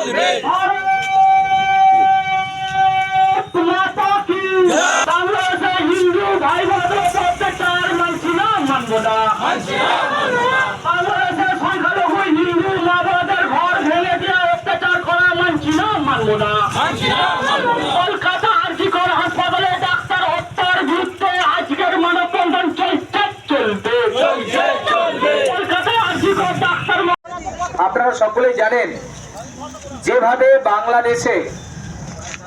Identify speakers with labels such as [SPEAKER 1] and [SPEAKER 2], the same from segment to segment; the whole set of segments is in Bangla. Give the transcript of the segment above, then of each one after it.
[SPEAKER 1] চলবে
[SPEAKER 2] মাতা কি বাংলাদেশে হিন্দু ভাই বোনদের অত্যাচার মানছি না মানব না বাংলাদেশের সংখ্যালঘু হিন্দু মা বোনদের ঘর ভেঙে দিয়ে অত্যাচার করা মানছি না মানব না কলকাতা আরজিকর হাসপাতালে ডাক্তার হত্যার বিরুদ্ধে আজকের মানববন্ধন চলবে কলকাতা আরজিকর ডাক্তার।
[SPEAKER 3] আপনারা সকলেই জানেন যেভাবে বাংলাদেশে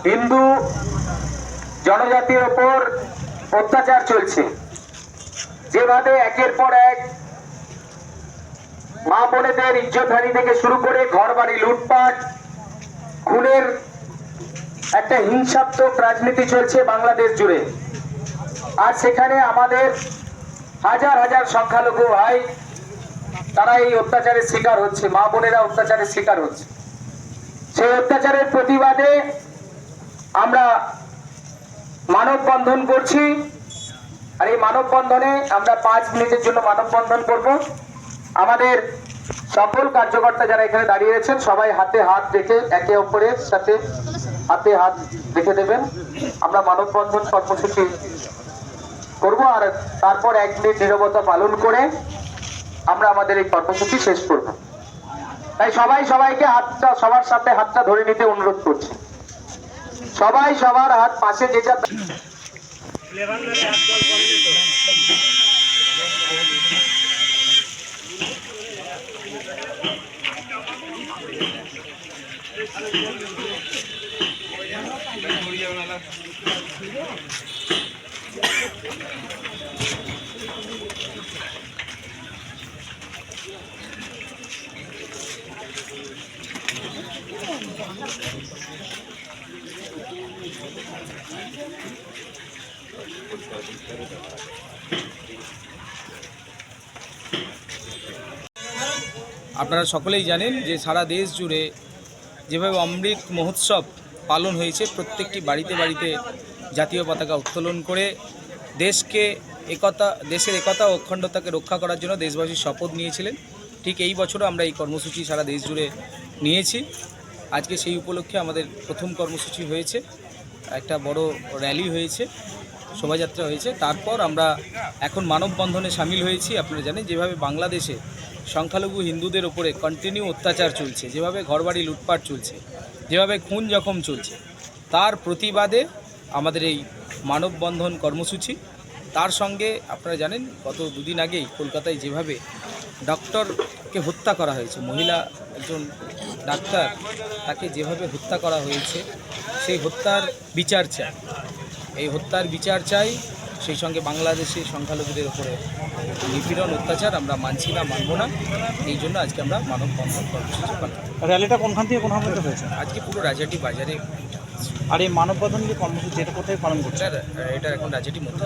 [SPEAKER 3] হিন্দু জনজাতির ওপর অত্যাচার চলছে, যেভাবে একের পর এক মা বোনেদের ইজ্জতহানি থেকে শুরু করে ঘরবাড়ি লুটপাট খুনের একটা হিংসাত্মক রাজনীতি চলছে বাংলাদেশ জুড়ে। আর সেখানে আমাদের হাজার হাজার সংখ্যালঘু ভাই তারা এই অত্যাচারের শিকার হচ্ছে, মা বোনেরা অত্যাচারের শিকার হচ্ছে। সেই অত্যাচারের প্রতিবাদে আমরা মানববন্ধন করছি। আর এই মানববন্ধনে আমরা 5 মিনিটের জন্য মানববন্ধন করব। আমাদের সকল কার্যকর্তা যারা এখানে দাঁড়িয়ে আছেন সবাই হাতে হাত রেখে একে অপরের সাথে হাতে হাত রেখে দেবেন। আমরা মানববন্ধন কর্মসূচি করব আর তারপর 1 মিনিট নীরবতা পালন করে আমরা আমাদের এই কর্মসূচি শেষ করব। তাই সবাইকে সবার সাথে হাতটা ধরে নিতে অনুরোধ করছি। সবাই সবার হাত পাশে যে যা
[SPEAKER 4] আপনারা সকলেই জানেন যে সারা দেশ জুড়ে যেভাবে অমৃত মহোৎসব পালন হয়েছে, প্রত্যেকটি বাড়িতে বাড়িতে জাতীয় পতাকা উত্তোলন করে দেশের একতা ও অখণ্ডতাকে রক্ষা করার জন্য দেশবাসীর শপথ নিয়েছিলেন। ঠিক এই বছরও আমরা এই কর্মসূচি সারা দেশ জুড়ে নিয়েছি। আজকে সেই উপলক্ষে আমাদের প্রথম কর্মসূচি হয়েছে, একটা বড় র্যালি হয়েছে, শোভাযাত্রা হয়েছে। তারপর আমরা এখন মানববন্ধনে সামিল হয়েছি। আপনারা জানেন যেভাবে বাংলাদেশে সংখ্যালঘু হিন্দুদের ওপরে কন্টিনিউ অত্যাচার চলছে, যেভাবে ঘরবাড়ি লুটপাট চলছে, যেভাবে খুন জখম চলছে, তার প্রতিবাদে আমাদের এই মানববন্ধন কর্মসূচি। তার সঙ্গে আপনারা জানেন গত 2 দিন আগেই কলকাতায় যেভাবে ডক্টরকে হত্যা করা হয়েছে, মহিলা একজন ডাক্তার, তাকে যেভাবে হত্যা করা হয়েছে, সেই হত্যার বিচার চাই। এই হত্যার বিচার চাই। সেই সঙ্গে বাংলাদেশে সংখ্যালঘুদের উপরে নিপীড়ন অত্যাচার আমরা মানছি না, মানব না। এই জন্য আজকে আমরা মানববন্ধন কর্মসূচি পালন।
[SPEAKER 1] র্যালিটা কোনখান থেকে কোনখান পর্যন্ত হয়েছে?
[SPEAKER 4] আজকে পুরো রাজাটি বাজারে।
[SPEAKER 1] আর এই মানববন্ধন যে কর্মসূচি এটা কোথায় পালন করছে?
[SPEAKER 4] এটা এখন রাজাটি মধ্যে